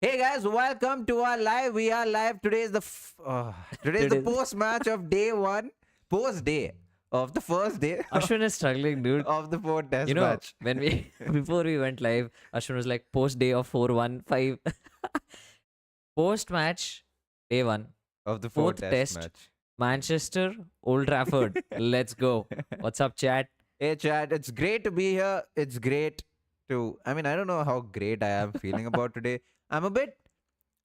Hey guys, welcome to our live. We are live. Today is the Today, post match of day one, post day of the first day Ashwin is struggling, dude. of the fourth You test know, match when we before we went live, Ashwin was like post day of 4-1-5. Post match, day one, of the fourth fourth test test, match. Manchester, Old Trafford. Let's go. What's up, chat? Hey Chad, it's great to be here. It's great to. I mean, I don't know how great I am feeling about today. I'm a bit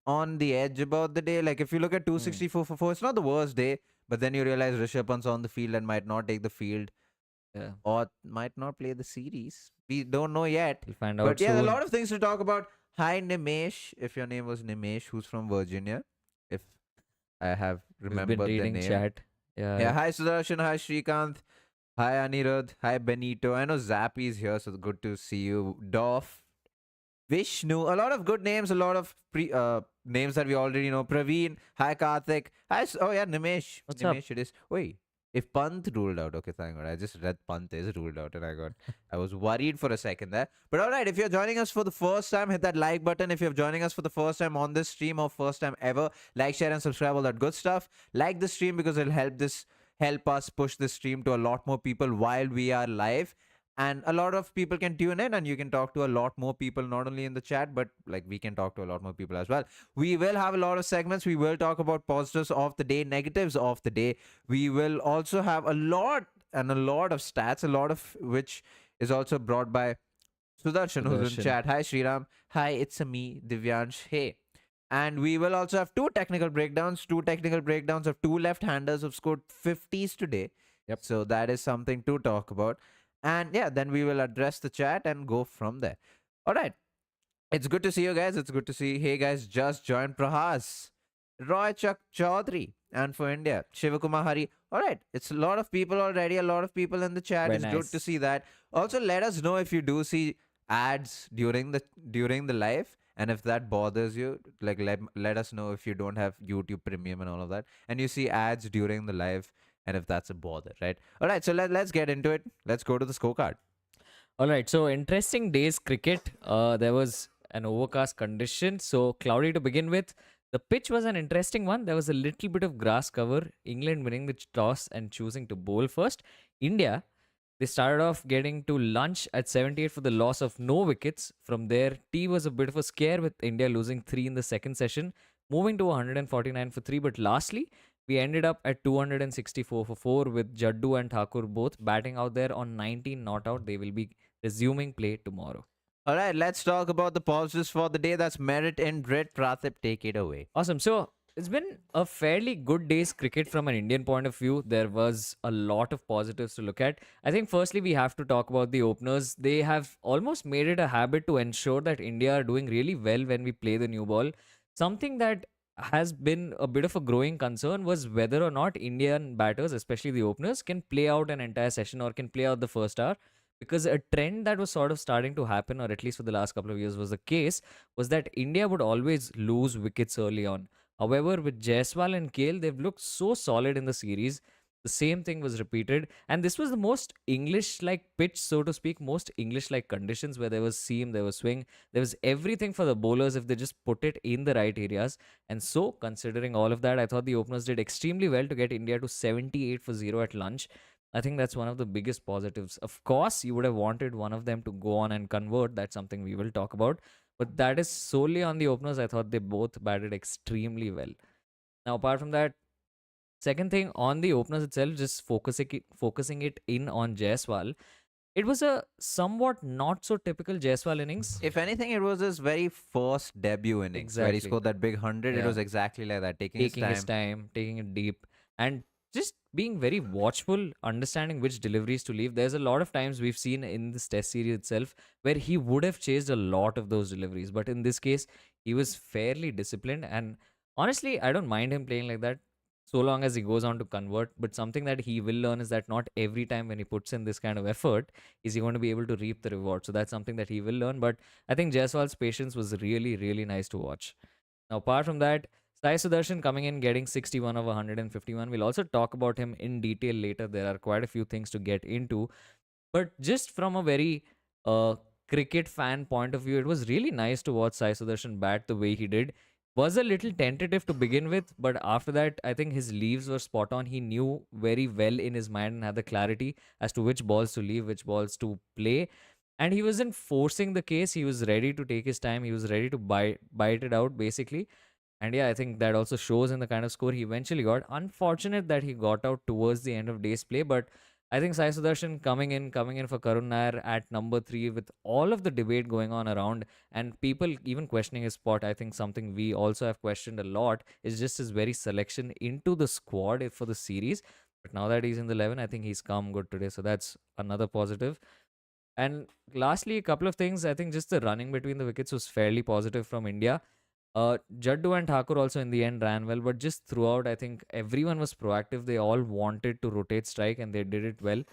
on the edge about the day. Like if you look at Hmm. 264 for 4, it's not the worst day. But then you realize Rishabh Pant's on the field and might not take the field, Yeah, or might not play the series. We don't know yet. we'll find But out yeah, there are a soon. lot of things to talk about. Hi, Nimesh. If your name was Nimesh, who's from Virginia, if I have We've been remembered the reading name. chat. Yeah, Yeah, hi, Sudarshan. Hi, Srikanth. Hi, Anirudh. Hi, Benito. I know Zappy is here, so good to see you. Dorf, Vishnu. A lot of good names, a lot of names that we already know. Praveen. Hi, Karthik. Hi, oh yeah, Nimesh. what's up? Nimesh, it is. Wait. If Pant ruled out, okay, thank God. I just read Pant is ruled out, and I was worried for a second there. But all right, if you're joining us for the first time, hit that like button. If you're joining us for the first time on this stream or first time ever, like, share, and subscribe, all that good stuff. Like the stream because it'll help us push the stream to a lot more people while we are live, and a lot of people can tune in and you can talk to a lot more people, not only in the chat, but like we can talk to a lot more people as well. We will have a lot of segments. We will talk about positives of the day, negatives of the day. We will also have a lot of stats, a lot of which is also brought by Sudarshan, who's in Sudarshan. chat. Hi Sriram. Hi, it's a me, Divyansh. Hey. And we will also have two technical breakdowns of two left-handers who've scored 50s today. Yep. So that is something to talk about. And yeah, then we will address the chat and go from there. All right. It's good to see you guys. It's good to see. Hey guys, just joined Prahas, Roy Chuck Chaudhary, and for India, Shivakumar Hari. All right, it's a lot of people already. A lot of people in the chat. Very It's good to nice. see that. Also, let us know if you do see ads during the live, and if that bothers you. Like let us know if you don't have YouTube Premium and all of that, and you see ads during the live, and if that's a bother, right? All right, so let's get into it. Let's go to the scorecard. All right, so interesting days cricket. There was an overcast condition, so cloudy to begin with. The pitch was an interesting one. There was a little bit of grass cover. England winning the toss and choosing to bowl first. India, they started off getting to lunch at 78 for the loss of no wickets. From there, tea was a bit of a scare with India losing 3 in the second session, moving to 149 for 3. But lastly, we ended up at 264 for 4 with Jaddu and Thakur both batting out there on 19 not out. They will be resuming play tomorrow. All right, let's talk about the positives for the day. That's merit in Brit. Praatibh, take it away. Awesome. So it's been a fairly good day's cricket from an Indian point of view. There was a lot of positives to look at. I think firstly we have to talk about the openers. They have almost made it a habit to ensure that India are doing really well when we play the new ball. Something that has been a bit of a growing concern was whether or not Indian batters, especially the openers, can play out an entire session or can play out the first hour. Because a trend that was sort of starting to happen, or at least for the last couple of years, was the case was that India would always lose wickets early on. However, with Jaiswal and Gill, they've looked so solid in the series. The same thing was repeated, and this was the most English-like pitch, so to speak, most English-like conditions where there was seam, there was swing, there was everything for the bowlers if they just put it in the right areas. And so, considering all of that, I thought the openers did extremely well to get India to 78 for 0 at lunch. I think that's one of the biggest positives. Of course, you would have wanted one of them to go on and convert. That's something we will talk about. But that is solely on the openers. I thought they both batted extremely well. Now, apart from that, second thing on the openers itself, just focusing it in on Jaiswal. It was a somewhat not so typical Jaiswal innings. If anything, it was his very first debut innings where he Exactly. scored that big 100. It Yeah. was exactly like that, taking his Taking his time. time, taking it deep, and just being very watchful, understanding which deliveries to leave. There's a lot of times we've seen in this test series itself where he would have chased a lot of those deliveries, but in this case, he was fairly disciplined. And honestly, I don't mind him playing like that so long as he goes on to convert. But something that he will learn is that not every time when he puts in this kind of effort is he going to be able to reap the reward. So that's something that he will learn. But I think Jaiswal's patience was really, really nice to watch. Now, apart from that, Sai Sudarshan coming in getting 61 of 151. We'll also talk about him in detail later. There are quite a few things to get into. But just from a very uh, cricket fan point of view, it was really nice to watch Sai Sudarshan bat the way he did. Was a little tentative to begin with, but after that, I think his leaves were spot on. He knew very well in his mind and had the clarity as to which balls to leave, which balls to play. And he wasn't forcing the case. He was ready to take his time. He was ready to bite it out, basically. And yeah, I think that also shows in the kind of score he eventually got. Unfortunate that he got out towards the end of day's play, but I think Sai Sudarshan coming in for Karun Nair at number 3 with all of the debate going on around and people even questioning his spot. I think something we also have questioned a lot is just his very selection into the squad for the series. But now that he's in the 11, I think he's come good today. So that's another positive. And lastly, a couple of things. I think just the running between the wickets was fairly positive from India. Jaddu and Thakur also in the end ran well, but just throughout, I think everyone was proactive. They all wanted to rotate strike and they did it well.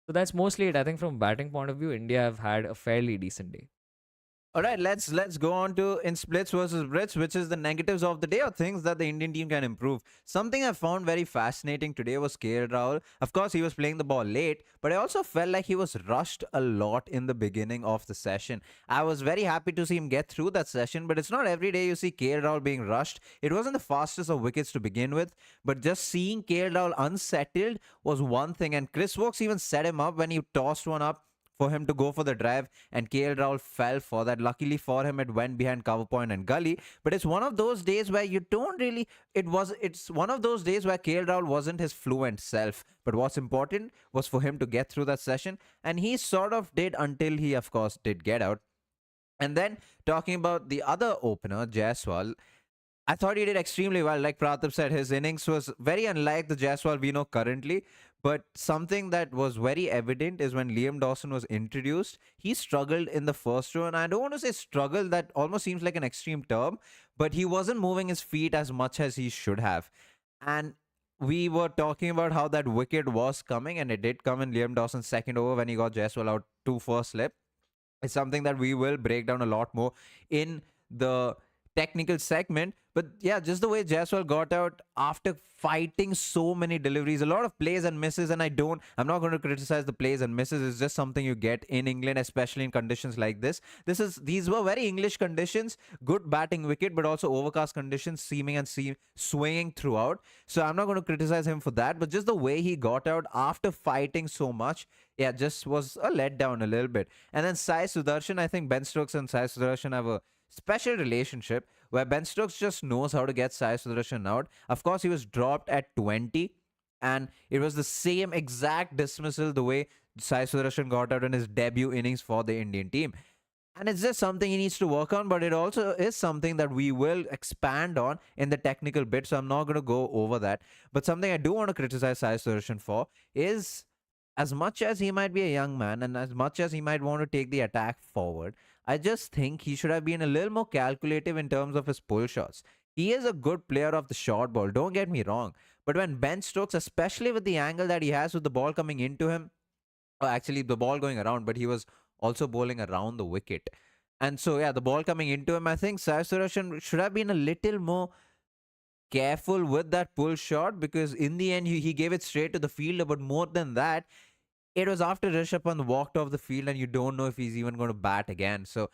So that's mostly it. I think from batting point of view, India have had a fairly decent day. All right, let's go on to in splits versus Brits, which is the negatives of the day or things that the Indian team can improve. Something I found very fascinating today was KL Rahul. Of course, he was playing the ball late, but I also felt like he was rushed a lot in the beginning of the session. I was very happy to see him get through that session, but it's not every day you see KL Rahul being rushed. It wasn't the fastest of wickets to begin with, but just seeing KL Rahul unsettled was one thing. And Chris Wokes even set him up when he tossed one up for him to go for the drive, and KL Rahul fell for that. Luckily for him, it went behind cover point and gully. But it's one of those days where you don't really. It's one of those days where KL Rahul wasn't his fluent self. But what's important was for him to get through that session, and he sort of did until he, of course, did get out. And then talking about the other opener, Jaiswal, I thought he did extremely well. Like Praatibh said, his innings was very unlike the Jaiswal we know currently. But something that was very evident is when Liam Dawson was introduced, he struggled in the first row. And I don't want to say struggle, that almost seems like an extreme term, but he wasn't moving his feet as much as he should have. And we were talking about how that wicket was coming, and it did come in Liam Dawson's second over when he got Jaiswal out 2 for slip. It's something that we will break down a lot more in the technical segment. But yeah, just the way Jaiswal got out after fighting so many deliveries, a lot of plays and misses. And I'm not going to criticize the plays and misses. It's just something you get in England, especially in conditions like this. These were very English conditions, good batting wicket, but also overcast conditions, swinging throughout. So I'm not going to criticize him for that. But just the way he got out after fighting so much, yeah, just was a letdown a little bit. And then Sai Sudarshan, I think Ben Stokes and Sai Sudarshan have a special relationship where Ben Stokes just knows how to get Sai Sudarshan out. Of course, he was dropped at 20, and it was the same exact dismissal the way Sai Sudarshan got out in his debut innings for the Indian team. And it's just something he needs to work on, but it also is something that we will expand on in the technical bit, so I'm not going to go over that. But something I do want to criticize Sai Sudarshan for is, as much as he might be a young man and as much as he might want to take the attack forward, I just think he should have been a little more calculative in terms of his pull shots. He is a good player of the short ball, don't get me wrong. But when Ben Stokes, especially with the angle that he has with the ball coming into him, or actually the ball going around, but he was also bowling around the wicket. And so, yeah, the ball coming into him, I think Sai Sudarshan should have been a little more careful with that pull shot, because in the end, he gave it straight to the fielder. But more than that, it was after Rishabh Pant walked off the field and you don't know if he's even going to bat again. So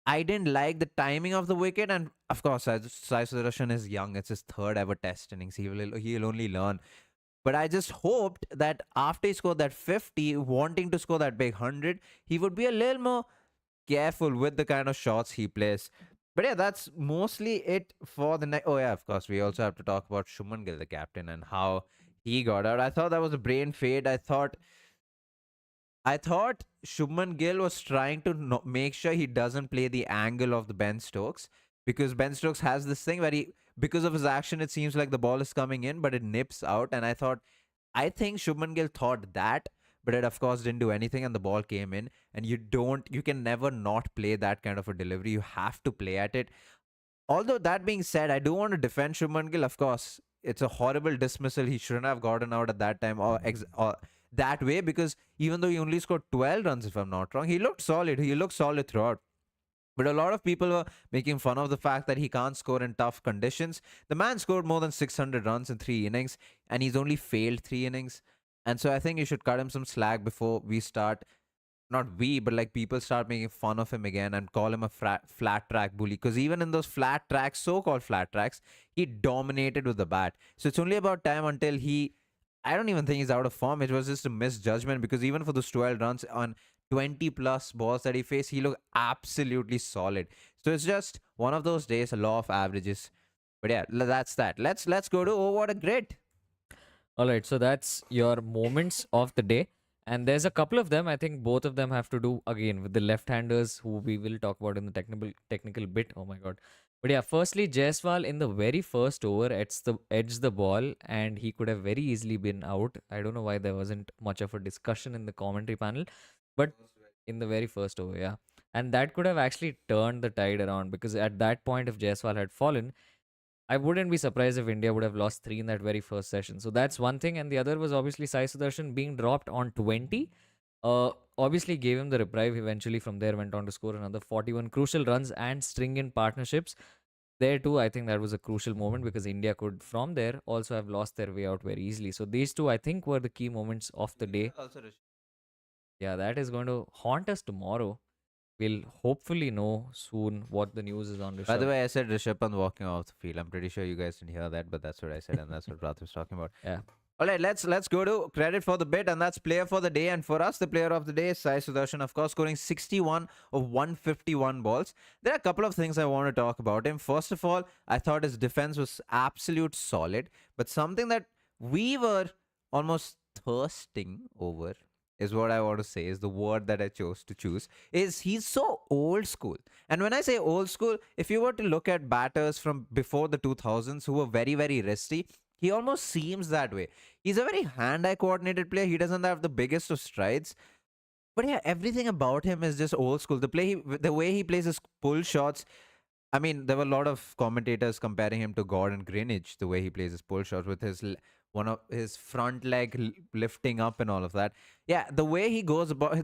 I didn't like the timing of the wicket. And of course, Sai Sudarshan is young. It's his third ever test innings. He'll only learn. But I just hoped that after he scored that 50, wanting to score that big 100, he would be a little more careful with the kind of shots he plays. But yeah, that's mostly it for the night. Oh yeah, of course, we also have to talk about Shubman Gill, the captain, and how he got out. I thought that was a brain fade. I thought Shubman Gill was trying to make sure he doesn't play the angle of the Ben Stokes, because Ben Stokes has this thing where because of his action, it seems like the ball is coming in, but it nips out. And I think Shubman Gill thought that, but it of course didn't do anything, and the ball came in. And you can never not play that kind of a delivery. You have to play at it. Although that being said, I do want to defend Shubman Gill. Of course, it's a horrible dismissal. He shouldn't have gotten out at that time or that way, because even though he only scored 12 runs, if I'm not wrong, he looked solid. He looked solid throughout. But a lot of people were making fun of the fact that he can't score in tough conditions. The man scored more than 600 runs in 3 innings, and he's only failed 3 innings. And so I think you should cut him some slack before we start not we, but like people start making fun of him again and call him a flat track bully. Because even in those flat tracks, so called flat tracks, he dominated with the bat. So it's only about time until he. I don't even think he's out of form. It was just a misjudgment because even for those 12 runs on 20 plus balls that he faced, he looked absolutely solid. So it's just one of those days, a law of averages. But yeah, that's that. Let's go to oh what a great. All right, so that's your moments of the day. And there's a couple of them. I think both of them have to do again with the left-handers who we will talk about in the technical bit. Oh my god. But yeah, firstly, Jaiswal in the very first over edged the ball and he could have very easily been out. I don't know why there wasn't much of a discussion in the commentary panel, but in the very first over, yeah. And that could have actually turned the tide around because at that point, if Jaiswal had fallen, I wouldn't be surprised if India would have lost three in that very first session. So that's one thing. And the other was obviously Sai Sudarshan being dropped on 20. Obviously gave him the reprieve. Eventually, from there, went on to score another 41 crucial runs and string in partnerships. There too, I think that was a crucial moment because India could, from there, also have lost their way out very easily. So these two, I think, were the key moments of the day. Yeah, that is going to haunt us tomorrow. We'll hopefully know soon what the news is on By the Rishabh. way, I said Rishabh Pant walking off the field. I'm pretty sure you guys didn't hear that, but that's what I said, and that's what Praatibh was talking about. Yeah. All right, let's go to credit for the bit, and that's player for the day. And for us, the player of the day is Sai Sudarshan, of course, scoring 61 of 151 balls. There are a couple of things I want to talk about him. First of all, I thought his defense was absolute solid, but something that we were almost thirsting over is what I want to say is the word that I chose to choose is he's so old school. And when I say old school, if you were to look at batters from before the 2000s who were very, very risky, he almost seems that way. He's a very hand-eye coordinated player. He doesn't have the biggest of strides. But yeah, everything about him is just old school. The way he plays his pull shots. I mean, there were a lot of commentators comparing him to Gordon Greenidge, the way he plays his pull shots with his one of his front leg lifting up and all of that. Yeah, the way he goes about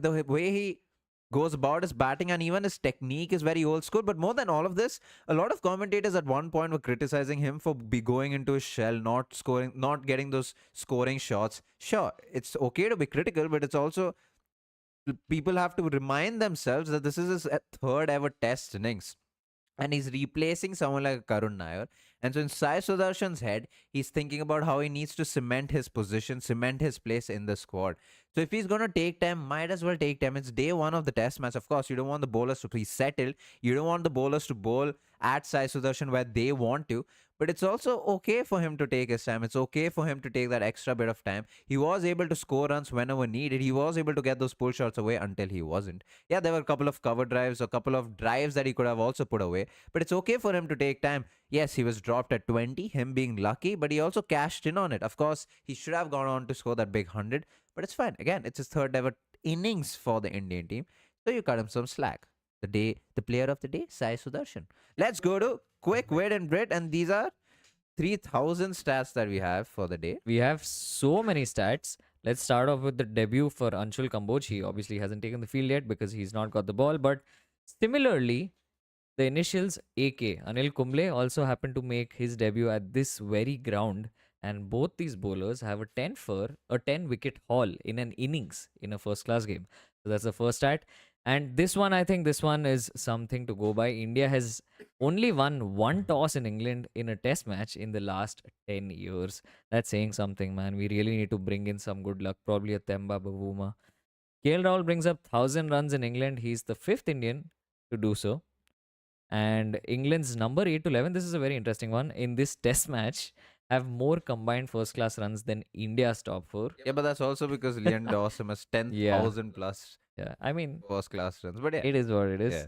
his batting and even his technique is very old school. But more than all of this, a lot of commentators at one point were criticizing him for be going into his shell, not scoring, not getting those scoring shots. Sure, it's okay to be critical, but it's also people have to remind themselves that this is his third ever test innings and he's replacing someone like Karun Nair. And so in Sai Sudarshan's head, he's thinking about how he needs to cement his position, cement his place in the squad. So if he's going to take time, might as well take time. It's day one of the test match. Of course, you don't want the bowlers to be settled. You don't want the bowlers to bowl at Sai Sudarshan where they want to. But it's also okay for him to take his time. It's okay for him to take that extra bit of time. He was able to score runs whenever needed. He was able to get those pull shots away until he wasn't. Yeah, there were a couple of cover drives, a couple of drives that he could have also put away. But it's okay for him to take time. Yes, he was dropped at 20, him being lucky, but he also cashed in on it. Of course, he should have gone on to score that big 100, but it's fine. Again, it's his third ever innings for the Indian team. So you cut him some slack. The player of the day, Sai Sudarshan. Let's go to quick wit and Brit, and these are 3,000 stats that we have for the day. We have so many stats. Let's start off with the debut for Anshul Kamboj. He obviously hasn't taken the field yet because he's not got the ball. But similarly, the initials AK, Anil Kumble, also happened to make his debut at this very ground. And both these bowlers have a 10 wicket haul in an innings in a first class game. So that's the first stat. And this one, I think this one is something to go by. India has only won one toss in England in a test match in the last 10 years. That's saying something, man. We really need to bring in some good luck. Probably a Temba Bavuma. KL Rahul brings up 1,000 runs in England. He's the fifth Indian to do so. And England's number 8 to 11, this is a very interesting one. In this test match, have more combined first class runs than India's top four. Yeah, but that's also because Leon Dawson has 10,000 plus Yeah, I mean, first class runs. But yeah, it is what it is. Yeah.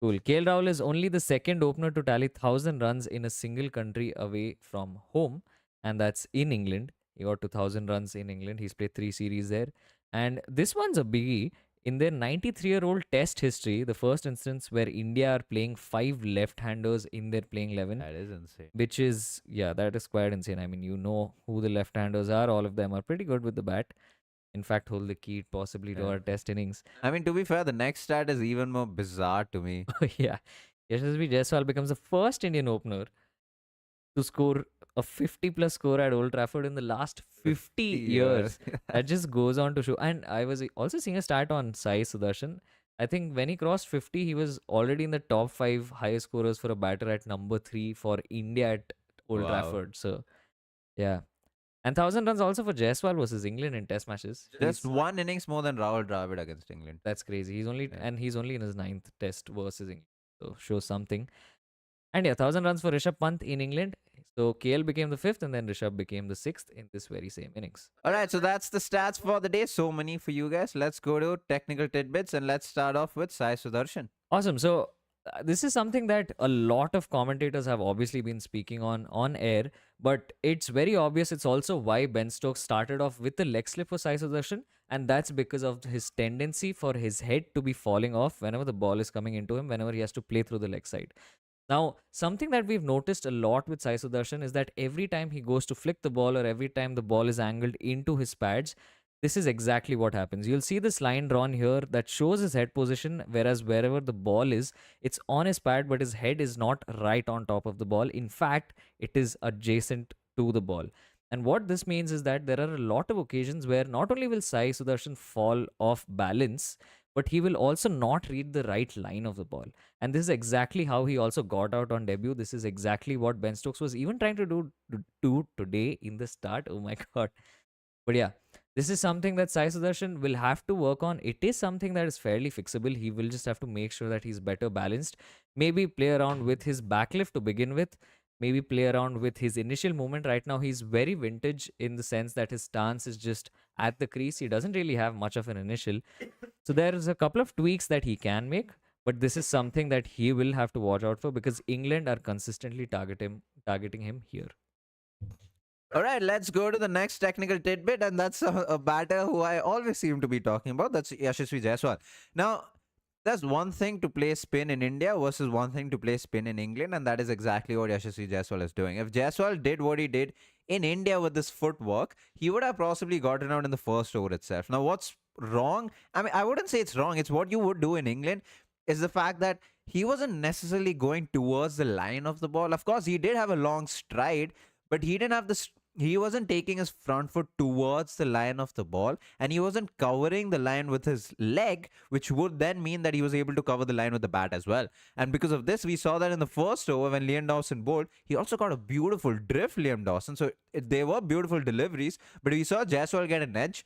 Cool. KL Rahul is only the second opener to tally 1,000 runs in a single country away from home, and that's in England. He got 2,000 runs in England. He's played 3 series there. And this one's a biggie. In their 93-year-old test history, the first instance where India are playing 5 left-handers in their playing 11. That is insane. Which is, yeah, that is quite insane. I mean, you know who the left-handers are. All of them are pretty good with the bat. In fact, hold the key possibly to our test innings. I mean, to be fair, the next stat is even more bizarre to me. Yeah. Yashasvi Jaiswal becomes the first Indian opener to score a 50 plus score at Old Trafford in the last 50 50 years. years. That just goes on to show. And I was also seeing a stat on Sai Sudarshan. I think when he crossed 50, he was already in the top 5 highest scorers for a batter at number 3 for India at Old Wow. Trafford. So, yeah. And 1,000 runs also for Jaiswal versus England in Test matches. Just one innings more than Rahul Dravid against England. That's crazy. Yeah. He's only in his ninth Test versus England. So, shows something. And yeah, 1,000 runs for Rishabh Pant in England. So KL became the fifth, and then Rishabh became the sixth in this very same innings. All right, so that's the stats for the day. So many for you guys. Let's go to technical tidbits and let's start off with Sai Sudarshan. Awesome. So this is something that a lot of commentators have obviously been speaking on air, but it's very obvious. It's also why Ben Stokes started off with the leg slip for Sai Sudarshan, and that's because of his tendency for his head to be falling off whenever the ball is coming into him, whenever he has to play through the leg side. Now, something that we've noticed a lot with Sai Sudarshan is that every time he goes to flick the ball or every time the ball is angled into his pads, this is exactly what happens. You'll see this line drawn here that shows his head position, whereas wherever the ball is, it's on his pad, but his head is not right on top of the ball. In fact, it is adjacent to the ball. And what this means is that there are a lot of occasions where not only will Sai Sudarshan fall off balance, but he will also not read the right line of the ball. And this is exactly how he also got out on debut. This is exactly what Ben Stokes was even trying to do today in the start. Oh my God. But yeah, this is something that Sai Sudarshan will have to work on. It is something that is fairly fixable. He will just have to make sure that he's better balanced. Maybe play around with his backlift to begin with. Maybe play around with his initial movement. Right now, he's very vintage in the sense that his stance is just at the crease. He doesn't really have much of an initial. So there's a couple of tweaks that he can make, but this is something that he will have to watch out for because England are consistently targeting him here. All right, let's go to the next technical tidbit, and that's a batter who I always seem to be talking about. That's Yashasvi Jaiswal. Now, there's one thing to play spin in India versus one thing to play spin in England, and that is exactly what Yashasvi Jaiswal is doing. If Jaiswal did what he did in India with this footwork, he would have possibly gotten out in the first over itself. Now, what's wrong? I mean, I wouldn't say it's wrong. It's what you would do in England is the fact that he wasn't necessarily going towards the line of the ball. Of course, he did have a long stride, but he didn't have the he wasn't taking his front foot towards the line of the ball, and he wasn't covering the line with his leg, which would then mean that he was able to cover the line with the bat as well. And because of this, we saw that in the first over when Liam Dawson bowled, he also got a beautiful drift, Liam Dawson. So they were beautiful deliveries, but we saw Jaiswal get an edge.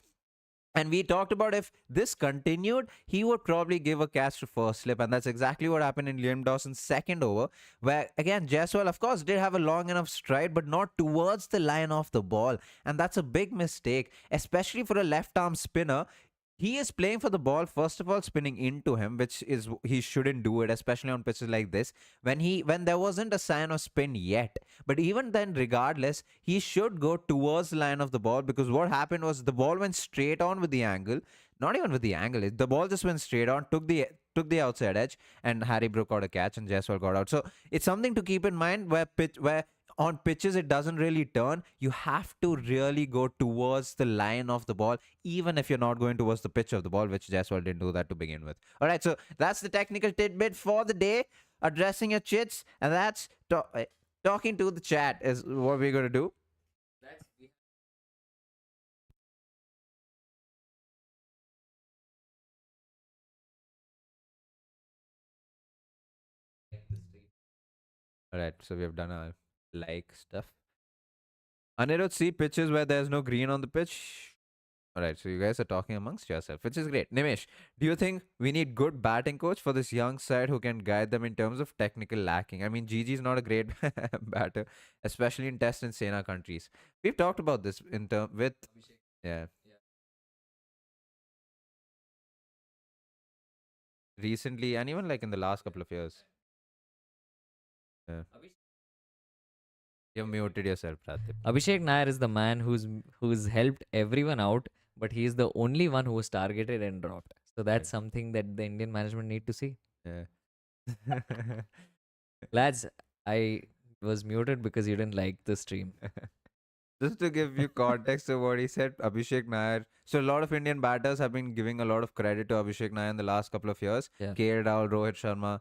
And we talked about if this continued, he would probably give a catch to first slip. And that's exactly what happened in Liam Dawson's second over, where again, Jaiswal, of course, did have a long enough stride, but not towards the line of the ball. And that's a big mistake, especially for a left arm spinner. He is playing for the ball, first of all, spinning into him, which is he shouldn't do it, especially on pitches like this, when there wasn't a sign of spin yet. But even then, regardless, he should go towards the line of the ball, because what happened was the ball went straight on with the angle. Not even with the angle, the ball just went straight on, took the outside edge, and Harry broke out a catch, and Jaiswal got out. So it's something to keep in mind where on pitches it doesn't really turn. You have to really go towards the line of the ball, even if you're not going towards the pitch of the ball, which Jaiswal didn't do that to begin with. All right, so that's the technical tidbit for the day. Addressing your chits, and that's talking to the chat is what we're going to do. All right, so we have done our like stuff. Anirudh, see pitches where there's no green on the pitch. All right, so you guys are talking amongst yourself, which is great. Nimesh, do you think we need good batting coach for this young side who can guide them in terms of technical lacking? I mean, Gigi is not a great batter, especially in Test and Sena countries. We've talked about this in term with yeah recently and even like in the last couple of years. Yeah. You've muted yourself, Praatibh. Abhishek Nair is the man who's helped everyone out, but he is the only one who was targeted and dropped. So that's something that the Indian management need to see. Yeah. Lads, I was muted because you didn't like the stream. Just to give you context of what he said, Abhishek Nair. So a lot of Indian batters have been giving a lot of credit to Abhishek Nair in the last couple of years. Yeah. KL Rahul, Rohit Sharma.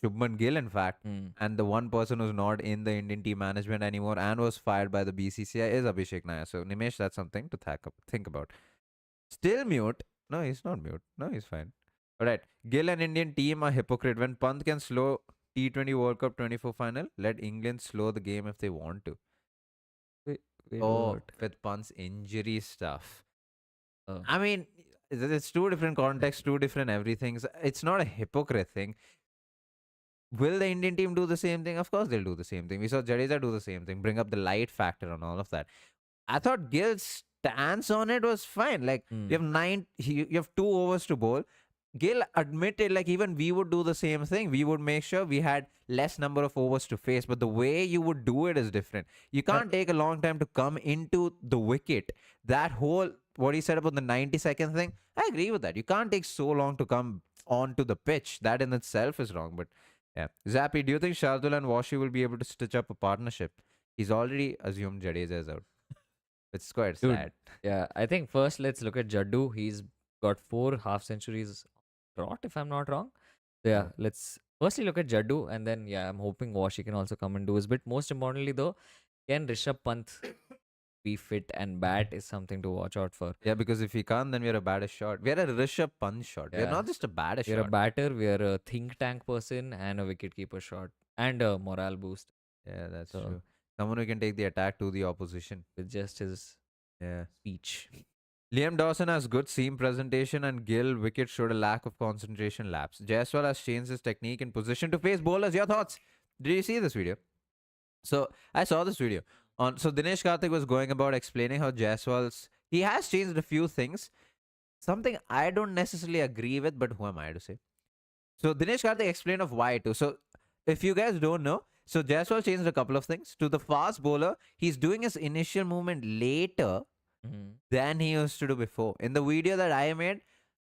Shubman Gill, in fact. Mm. And the one person who's not in the Indian team management anymore and was fired by the BCCI is Abhishek Nair. So, Nimesh, that's something to think about. Still mute. No, he's not mute. No, he's fine. All right. Gill and Indian team are hypocrite. When Pant can slow T20 World Cup 24 final, let England slow the game if they want to. Wait, wait, Oh, what? with Pant's injury stuff. Oh. I mean, it's two different contexts, two different everythings. It's not a hypocrite thing. Will the Indian team do the same thing? Of course, they'll do the same thing. We saw Jadeja do the same thing, bring up the light factor and all of that. I thought Gill's stance on it was fine. Like, you have you have 2 overs to bowl. Gill admitted, like, even we would do the same thing. We would make sure we had less number of overs to face, but the way you would do it is different. You can't take a long time to come into the wicket. That whole, what he said about the 90-second thing, I agree with that. You can't take so long to come onto the pitch. That in itself is wrong. But yeah. Zappy, do you think Shardul and Washi will be able to stitch up a partnership? He's already assumed Jadeja is out. It's quite Dude, sad. yeah, I think first let's look at Jaddu. He's got 4 half centuries trot, if I'm not wrong. So yeah, let's firstly look at Jaddu, and then yeah, I'm hoping Washi can also come and do his bit. Most importantly, though, can Rishabh Pant be fit and bat is something to watch out for. Yeah, because if we can't, then we're a baddest shot. We're a Rishabh Pant shot. We're Yeah. not just a baddest We're a shot. batter, we're a think tank person, and a wicketkeeper shot, and a morale boost Yeah, that's So- true. Someone who can take the attack to the opposition. with just his Yeah. speech. Liam Dawson has good seam presentation and Gill wicket showed a lack of concentration lapse. Jaiswal has changed his technique and position to face bowlers. Your thoughts? Did you see this video? So I saw this video. So Dinesh Karthik was going about explaining how he has changed a few things. Something I don't necessarily agree with, but who am I to say? So Dinesh Karthik explained of why too. So if you guys don't know, so Jaiswal changed a couple of things. To the fast bowler, he's doing his initial movement later than he used to do before. In the video that I made,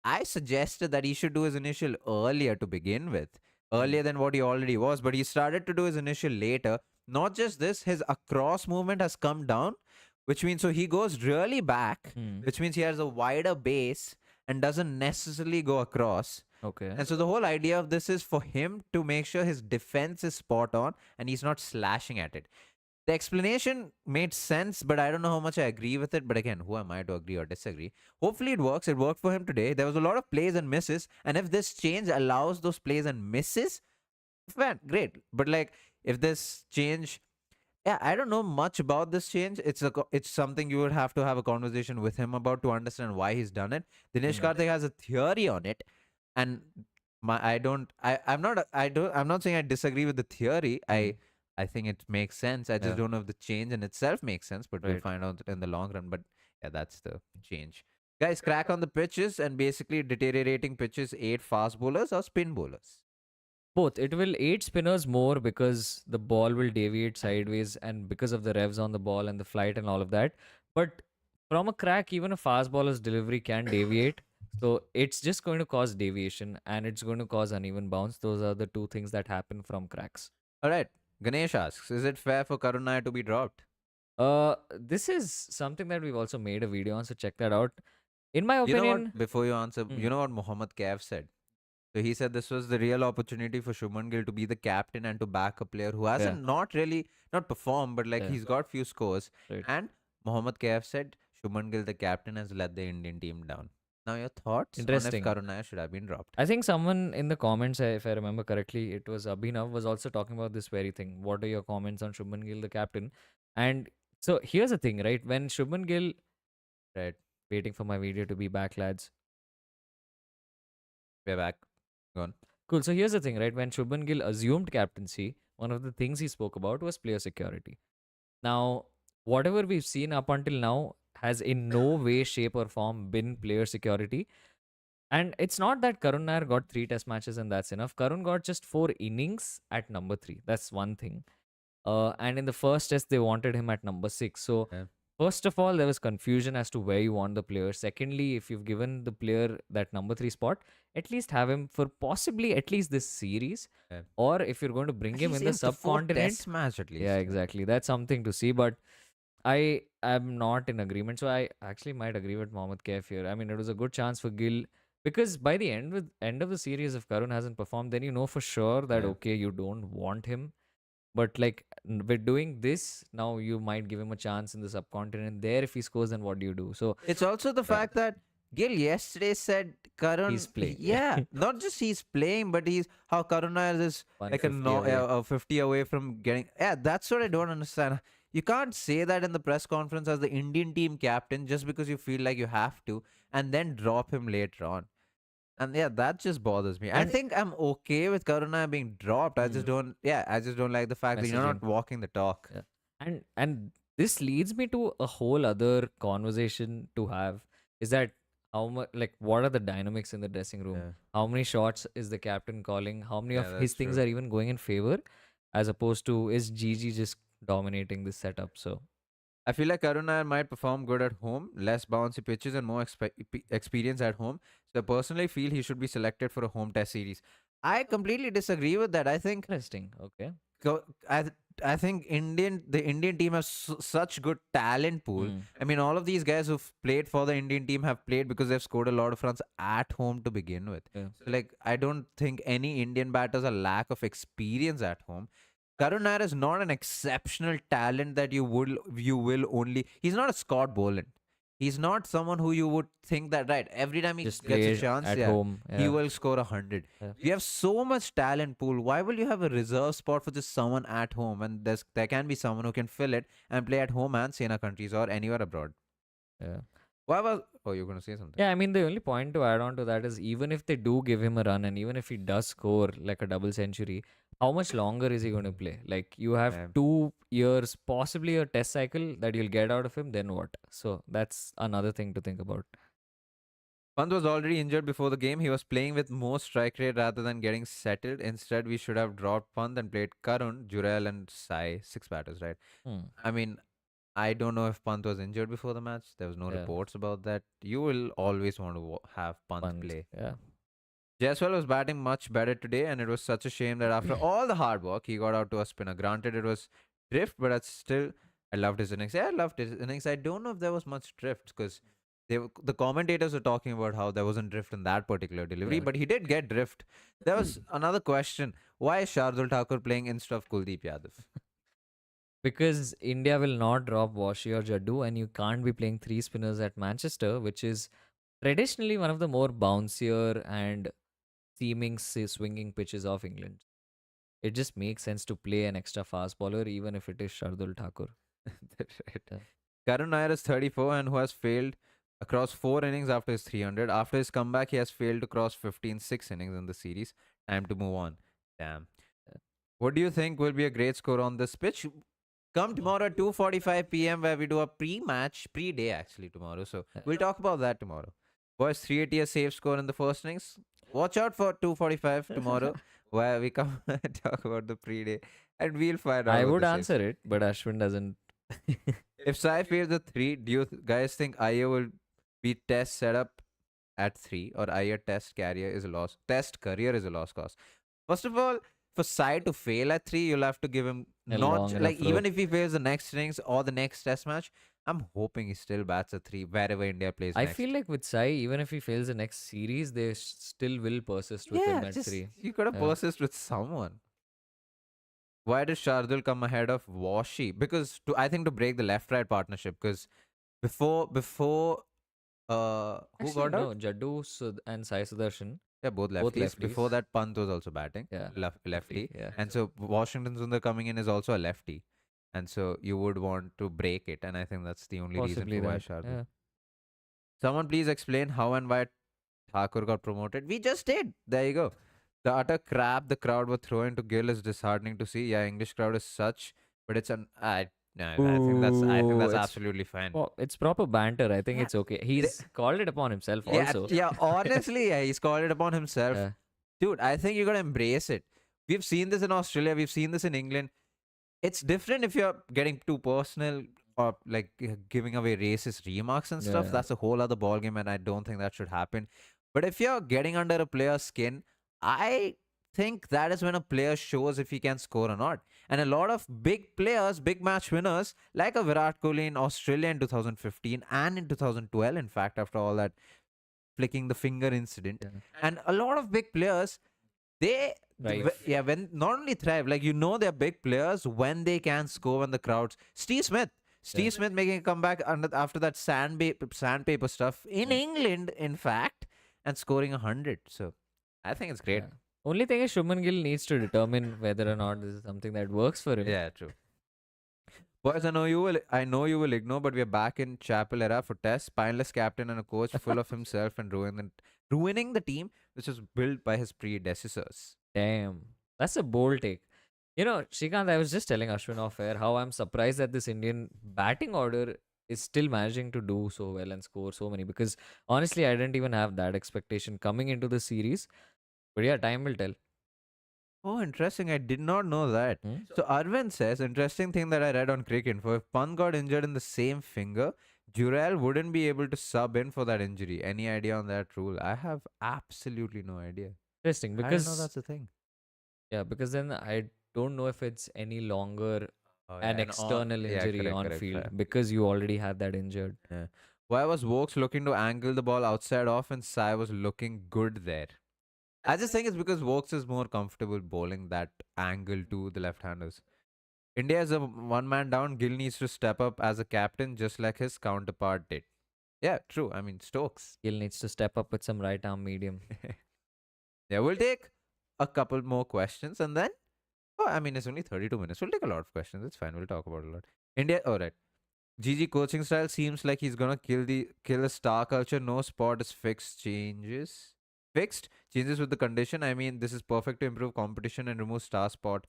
I suggested that he should do his initial earlier to begin with, earlier than what he already was, but he started to do his initial later. Not just this, his across movement has come down, which means so he goes really back, which means he has a wider base and doesn't necessarily go across. Okay. And so the whole idea of this is for him to make sure his defense is spot on and he's not slashing at it. The explanation made sense, but I don't know how much I agree with it. But again, who am I to agree or disagree? Hopefully it works. It worked for him today. There was a lot of plays and misses. And if this change allows those plays and misses, man, great. But like, if this change, yeah, I don't know much about this change. It's something you would have to have a conversation with him about to understand why he's done it. Dinesh Karthik has a theory on it, and I'm not saying I disagree with the theory. I think it makes sense. I just don't know if the change in itself makes sense, but we'll find out in the long run. But yeah, that's the change. Guys, crack on the pitches and basically deteriorating pitches, 8 fast bowlers or spin bowlers. Both. It will aid spinners more because the ball will deviate sideways and because of the revs on the ball and the flight and all of that. But from a crack, even a fast bowler's delivery can deviate. So it's just going to cause deviation and it's going to cause uneven bounce. Those are the two things that happen from cracks. All right. Ganesh asks, is it fair for Karun Nair to be dropped? This is something that we've also made a video on, so check that out. In my opinion, You know what? Before you answer, you know what Mohammad Kaif said? So he said this was the real opportunity for Shubman Gill to be the captain and to back a player who hasn't not performed, but like he's got few scores. Right. And Mohammad Kaif said Shubman Gill, the captain, has let the Indian team down. Now your thoughts Interesting. on if Karun Nair should have been dropped? I think someone in the comments, if I remember correctly, it was Abhinav, was also talking about this very thing. What are your comments on Shubman Gill, the captain? And so here's the thing, right? When Shubman Gill, Right, waiting for my video to be back, lads. we're back. Go on. Cool. So here's the thing, right? When Shubman Gill assumed captaincy, one of the things he spoke about was player security. Now, whatever we've seen up until now has in no way, shape, or form been player security. And it's not that Karun Nair got 3 test matches and that's enough. Karun got just 4 innings at number 3. That's one thing. And in the first test, they wanted him at number 6. So, first of all, there was confusion as to where you want the player. Secondly, if you've given the player that number 3 spot, at least have him for possibly at least this series. Or if you're going to bring him in the subcontinent. Test match at least. Yeah, exactly. That's something to see. But I am not in agreement. So I actually might agree with Mohammad Kaif here. I mean, it was a good chance for Gill Because by the end of the series, if Karun hasn't performed, then you know for sure that Yeah. okay, you don't want him. But like with doing this, now you might give him a chance in the subcontinent. There, if he scores, then what do you do? So It's also the yeah, fact that Gill yesterday said he's Karun, playing. yeah, not just he's playing, but he's how Karuna is like a, 150 no, away. a 50 away from getting. Yeah, that's what I don't understand. You can't say that in the press conference as the Indian team captain just because you feel like you have to, and then drop him later on. And yeah, that just bothers me. I And think I'm okay with Karuna being dropped. I just mm, don't. Yeah, I just don't like the fact that you're messaging. not walking the talk. Yeah. And this leads me to a whole other conversation to have, is that how much, like, what are the dynamics in the dressing room? Yeah, How many shots is the captain calling? How many yeah, of his that's things true. are even going in favor, as opposed to is Gigi just dominating this setup? So I feel like Karuna might perform good at home, less bouncy pitches and more experience at home. So I personally feel he should be selected for a home test series. I completely disagree with that. I think interesting. Okay. co- I th- I think the Indian team has such good talent pool. Mm, I mean, all of these guys who've played for the Indian team have played because they've scored a lot of runs at home to begin with. yeah. So, like, I don't think any Indian batters are lack of experience at home. Karun Nair is not an exceptional talent that you will only. He's not a Scott Boland. He's not someone who you would think that right every time he Just gets a play chance, at yeah, home. he Yeah. will score 100. Yeah. We have so much talent pool. Why will you have a reserve spot for just someone at home? And there can be someone who can fill it and play at home and Sena countries or anywhere abroad. Yeah. Why was? Oh, you're gonna say something? Yeah, I mean, the only point to add on to that is even if they do give him a run and even if he does score like a double century, how much longer is he going to play? Like, you have Yeah. 2 years, possibly a test cycle that you'll get out of him, then what? So that's another thing to think about. Pant was already injured before the game. He was playing with more strike rate rather than getting settled. Instead, we should have dropped Pant and played Karun, Jurel, and Sai, six batters, right? Hmm. I mean, I don't know if Pant was injured before the match. There was no Yeah, reports about that. You will always want to have Pant punt. play. Yeah. Jaiswal was batting much better today, and it was such a shame that after all the hard work, he got out to a spinner. Granted, it was drift, but it's still, I loved his innings. Yeah, I loved his innings. I don't know if there was much drift because the commentators were talking about how there wasn't drift in that particular delivery, Yeah. but he did get drift. There was another question: why is Shardul Thakur playing instead of Kuldeep Yadav? Because India will not drop Washi or Jaddu, and you can't be playing 3 spinners at Manchester, which is traditionally one of the more bouncier and seeming swinging pitches of England. It just makes sense to play an extra fast bowler, even if it is Shardul Thakur. That's right. Yeah. Karun Nair is 34 and who has failed across 4 innings after his 300. After his comeback, he has failed to cross 15 6 innings in the series. Time to move on. Damn. Yeah. What do you think will be a great score on this pitch? Come tomorrow at 2:45 p.m. where we do a pre-match, pre-day actually tomorrow. So Yeah. we'll talk about that tomorrow. Boys, 380 a safe score in the first innings. Watch out for 2:45 tomorrow where we come and talk about the pre-day and we'll find out I what would the safe answer it, but Ashwin doesn't. if Sai fails the three, do you guys think Iyer will be test setup at three or Iyer test carrier is a loss? Test career is a loss cause. First of all, for Sai to fail at three, you'll have to give him A not long like enough even rope. if he fails the next innings or the next test match. I'm hoping he still bats a three wherever India plays I next. feel like with Sai, even if he fails the next series, they still will persist with him Yeah, at just 3. you gotta Yeah. persist with someone. Why does Shardul come ahead of Washi? Because I think to break the left-right partnership. Because before who Actually, got out? no, Jaddu and Sai Sudarshan, Yeah, both both lefties. Before lefties. that, Pant was also batting, Yeah, lefty, Yeah. and so Washington Sundar coming in is also a lefty, and so you would want to break it, and I think that's the only reason Possibly for why that. Shardul. Yeah. Someone please explain how and why Thakur got promoted. We just did. There you go. The utter crap the crowd were throwing to Gill is disheartening to see. Yeah, English crowd is such, but it's an I. No, I think that's Ooh, absolutely fine. it's proper banter. I think Yeah, it's okay. they, He's called it upon himself yeah, also. yeah. Honestly, yeah, he's called it upon himself. Yeah. Dude, I think you gotta embrace it. We've seen this in Australia, we've seen this in England. It's different if you're getting too personal or like giving away racist remarks and stuff. Yeah. That's a whole other ballgame, and I don't think that should happen. But if you're getting under a player's skin, I think that is when a player shows if he can score or not. And a lot of big players, big match winners, like a Virat Kohli in Australia in 2015 and in 2012, in fact, after all that flicking the finger incident. Yeah. And a lot of big players, Thrive. yeah, when not only thrive, like they're big players when they can score when the crowds. Steve Smith making a comeback after that sandpaper stuff in England, in fact, and scoring 100. So I think it's great. Yeah. Only thing is, Shubman Gill needs to determine whether or not this is something that works for him. Yeah, true. Boys, I know you will ignore, but we're back in Chapel era for tests. Spineless captain and a coach full of himself and ruining the team, which was built by his predecessors. Damn. That's a bold take. Shrikant, I was just telling Ashwin off air how I'm surprised that this Indian batting order is still managing to do so well and score so many, because honestly, I didn't even have that expectation coming into the series. But yeah, time will tell. Oh, interesting. I did not know that. Hmm? So Arvind says, interesting thing that I read on Cricket Info, if Pant got injured in the same finger, Jurel wouldn't be able to sub in for that injury. Any idea on that rule? I have absolutely no idea. Interesting, I didn't know because that's a thing. yeah, because then I don't know if it's any longer Oh, an yeah, external yeah, injury correct, on correct, field fair. because you already had that injured. Yeah. Why was Vokes looking to angle the ball outside off and Sai was looking good there? I just think it's because Vokes is more comfortable bowling that angle to the left-handers. India is a one man down. Gill needs to step up as a captain just like his counterpart did. Yeah, true. I mean, Stokes. Gill needs to step up with some right arm medium. Yeah, we'll take a couple more questions and then. Oh, I mean, it's only 32 minutes. We'll take a lot of questions. It's fine. We'll talk about a lot. India. All right. GG coaching style seems like he's gonna kill the star culture. No spot is fixed. Changes with the condition. I mean, this is perfect to improve competition and remove star spot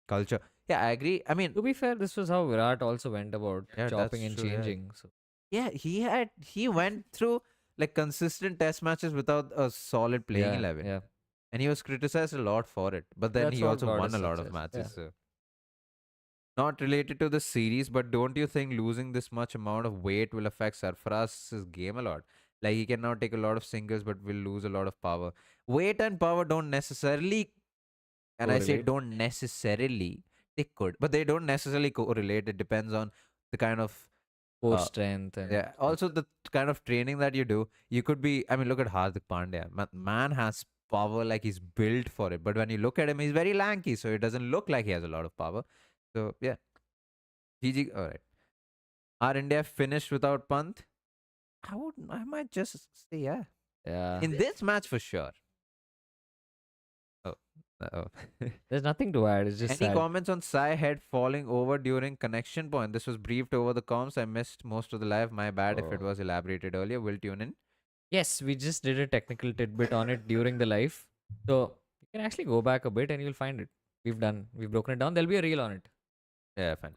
culture. Yeah, I agree. I mean, To be fair, this was how Virat also went about yeah, chopping that's and true. Yeah, changing. So yeah. He went through like consistent test matches without a solid playing yeah, 11, yeah. and he was criticized a lot for it. But then That's he what also brought won us a lot of success. matches. Yeah. So not related to the series, but don't you think losing this much amount of weight will affect Sarfaraz's game a lot? Like he can now take a lot of singles, but will lose a lot of power. Weight and power don't necessarily, and I say Correlate. don't necessarily, they could, but they don't necessarily correlate. It depends on the kind of, Core uh, strength and yeah, also the kind of training that you do. You could be, I mean, look at Hardik Pandya. Man has power like he's built for it, but when you look at him, he's very lanky, so it doesn't look like he has a lot of power. So yeah. GG. All right. Are India finished without Pant? I might just say yeah. yeah. In this match for sure. Oh. Oh. There's nothing to add. It's just Any sad. comments on Sai head falling over during connection point? This was briefed over the comms. I missed most of the live. My bad if it Oh. was elaborated earlier. We'll tune in. Yes, we just did a technical tidbit on it during the live. So you can actually go back a bit and you'll find it. We've broken it down. There'll be a reel on it. Yeah, fine.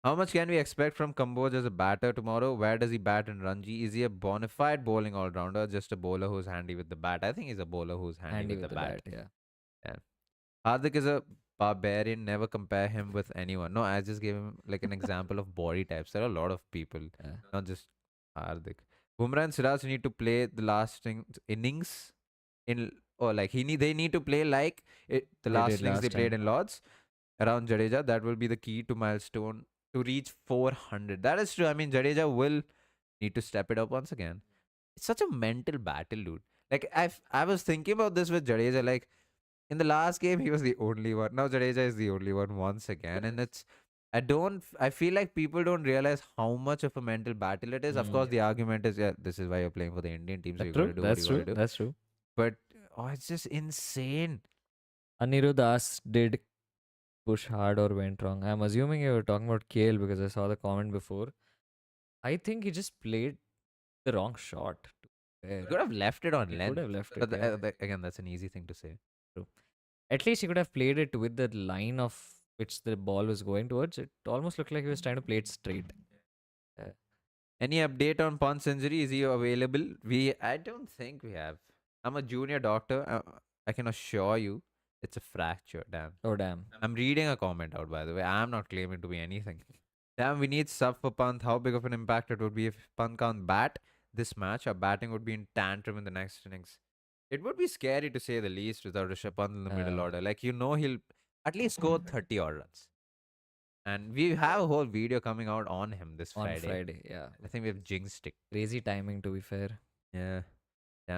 How much can we expect from Kamboj as a batter tomorrow? Where does he bat in Ranji? Is he a bona fide bowling all rounder, just a bowler who's handy with the bat? I think he's a bowler who's handy Handy with the with the bat. bat, yeah. Yeah. Hardik is a barbarian. Never compare him with anyone. No, I just gave him like an example of body types. There are a lot of people, Yeah. not just Hardik. Bumrah and Siraj need to play the last innings in, or like they need to play like the They last did innings they last played time. in Lords around Jadeja. That will be the key to milestone to reach 400. That is true. I mean, Jadeja will need to step it up once again. It's such a mental battle, dude. Like I was thinking about this with Jadeja. Like in the last game, he was the only one. Now Jadeja is the only one once again, and I feel like people don't realize how much of a mental battle it is. Of course, the argument is, yeah, this is why you're playing for the Indian team, so you got to do what you That's got to true. do. That's true. But oh, it's just insane. Anirudh asked, did push hard or went wrong? I'm assuming you were talking about Kale because I saw the comment before. I think he just played the wrong shot. To be fair. You could have left it on He could length. have left it. But Yeah. again, that's an easy thing to say. True. At least he could have played it with the line of which the ball was going towards. It almost looked like he was trying to play it straight. Any update on Pant's injury? Is he available? I don't think we have. I'm a junior doctor. I can assure you, it's a fracture. Damn. Oh damn. I'm reading a comment out, by the way. I'm not claiming to be anything. Damn, we need sub for Pant. How big of an impact it would be if Pant can't bat this match? Our batting would be in tantrum in the next innings. It would be scary to say the least without Rishabh Pant in the middle order. Like, he'll at least score 30 odd runs. And we have a whole video coming out on him this On Friday. Friday, yeah. I think we have jinxed it. Crazy timing, to be fair. Yeah.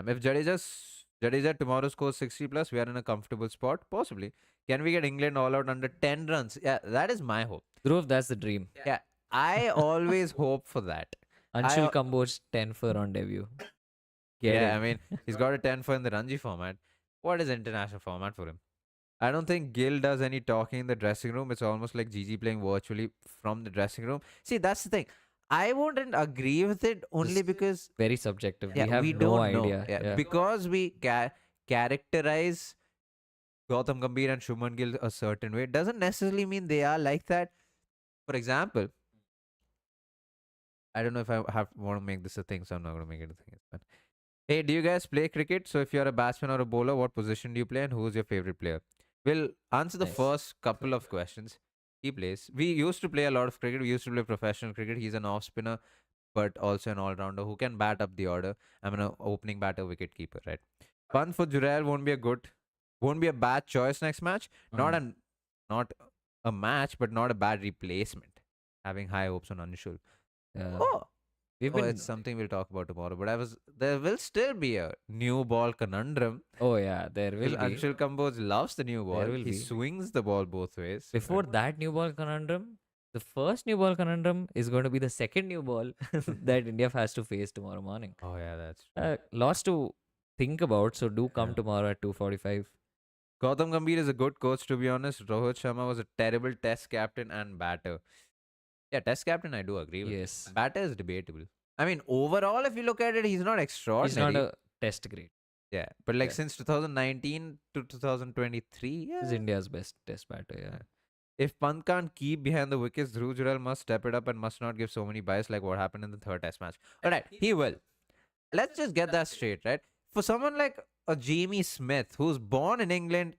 If Jadeja tomorrow scores 60 plus, we are in a comfortable spot. Possibly. Can we get England all out under 10 runs? Yeah, that is my hope. Dhruv, that's the dream. Yeah, I always hope for that. Anshul Kamboj 10 for on debut. Get Yeah, it. I mean, he's got a 10 for in the Ranji format. What is international format for him? I don't think Gill does any talking in the dressing room. It's almost like Gigi playing virtually from the dressing room. See, that's the thing. I wouldn't agree with it only Just because very subjective. yeah, We have we no don't know. idea. Yeah, Yeah. because we characterize Gautam Gambhir and Shubman Gill a certain way doesn't necessarily mean they are like that. For example, I don't know if I want to make this a thing, so I'm not going to make it a thing. But hey, do you guys play cricket? So if you're a batsman or a bowler, what position do you play and who's your favorite player? We'll answer the Nice. first couple of questions. He plays. We used to play a lot of cricket. We used to play professional cricket. He's an off spinner, but also an all rounder who can bat up the order. I'm an opening batter, wicket keeper, right? Fun for Jurel won't be a bad choice next match. Not a match, but not a bad replacement. Having high hopes on Anshul. Yeah. Oh, We've oh, been. it's something we'll talk about tomorrow. But there will still be a new ball conundrum. Oh, yeah, there will Because be. Anshul Kamboj loves the new ball. There will He be. swings the ball both ways. Before that new ball conundrum, the first new ball conundrum is going to be the second new ball that India has to face tomorrow morning. Oh yeah, that's true. Lots to think about. So do come Yeah. tomorrow at 2:45. Gautam Gambhir is a good coach, to be honest. Rohit Sharma was a terrible test captain and batter. Yeah, test captain, I do agree with. Yes. Batter is debatable. I mean, overall, if you look at it, he's not He's extraordinary. not a test grade. Yeah, but like Yeah. since 2019 to 2023, yeah. He's India's best test batter. Yeah. If Pant can't keep behind the wickets, Dhruv Jurel must step it up and must not give so many byes like what happened in the third test match. Alright, he will. Let's just get that straight, right? For someone like a Jamie Smith, who's born in England,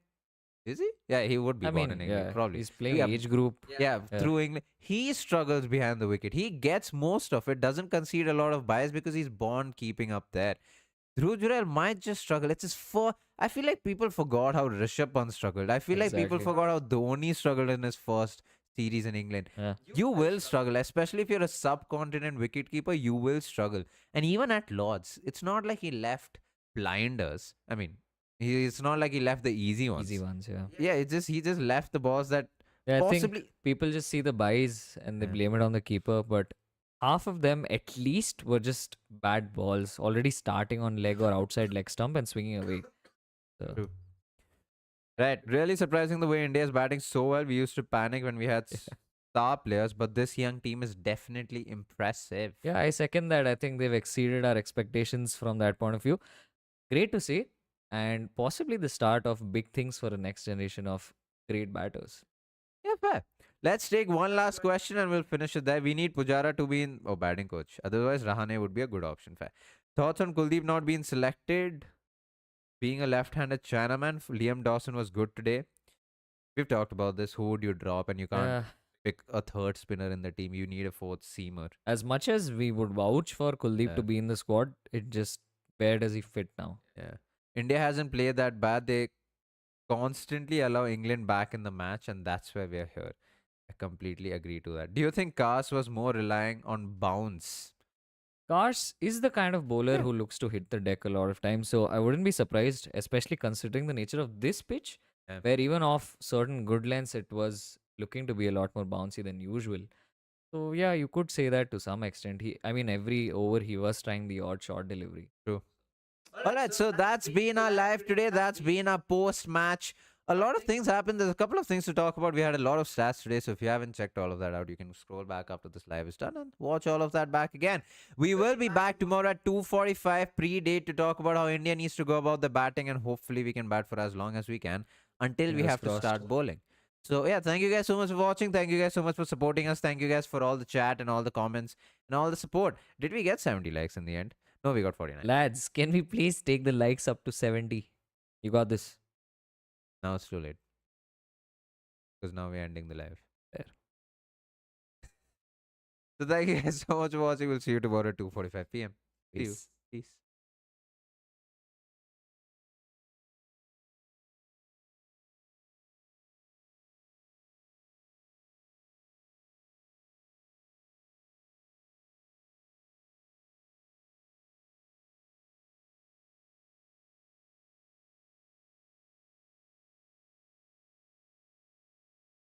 is he? Yeah, he would be I born mean, in England, yeah, probably. he's playing Yeah, age group. Yeah, Yeah. through England. He struggles behind the wicket. He gets most of it, doesn't concede a lot of byes because he's born keeping up there. Dhruv Jurel might just struggle. It's just I feel like people forgot how Rishabh Pant struggled. I feel like people Exactly. forgot how Dhoni struggled in his first series in England. Yeah. You will struggle, especially if you're a subcontinent wicketkeeper. You will struggle, and even at Lords, it's not like he left blinders. I mean, it's not like he left the easy ones. Easy ones. Yeah. Yeah, he just left the balls that Yeah, I possibly. think people just see the buys and they Yeah. blame it on the keeper, but half of them at least were just bad balls, already starting on leg or outside leg stump and swinging away. So, True. Right, really surprising the way India is batting so well. We used to panic when we had star players, but this young team is definitely impressive. yeah, I second that. I think they've exceeded our expectations from that point of view. Great to see, and possibly the start of big things for the next generation of great batters. Yeah, fair. Let's take one last question and we'll finish it there. We need Pujara to be in batting coach. Otherwise, Rahane would be a good option. Fair. Thoughts on Kuldeep not being selected? Being a left-handed Chinaman, Liam Dawson was good today. We've talked about this. Who would you drop? And you can't Yeah, pick a third spinner in the team. You need a fourth seamer. as much as we would vouch for Kuldeep Yeah. to be in the squad, it just where does he fit now? Yeah. India hasn't played that bad. They constantly allow England back in the match, and that's why we're here. I completely agree to that. Do you think Cars was more relying on bounce? Kars is the kind of bowler Yeah. who looks to hit the deck a lot of times, so I wouldn't be surprised, especially considering the nature of this pitch, Yeah. where even off certain good lengths, it was looking to be a lot more bouncy than usual. So yeah, you could say that to some extent. I mean, every over he was trying the odd shot delivery. True. All right, so that's been our live today. That's been our post match. A lot of things happened. There's a couple of things to talk about. We had a lot of stats today. So if you haven't checked all of that out, you can scroll back after this live is done and watch all of that back again. We will be back tomorrow at 2:45 pre-date to talk about how India needs to go about the batting, and hopefully we can bat for as long as we can until we Fingers have to crossed. start bowling. So yeah, thank you guys so much for watching. Thank you guys so much for supporting us. Thank you guys for all the chat and all the comments and all the support. Did we get 70 likes in the end? No, we got 49. Lads, can we please take the likes up to 70? You got this. Now it's too late. Because now we're ending the live. Fair. So thank you guys so much for watching. We'll see you tomorrow at 2:45 p.m. See you. Peace. Peace.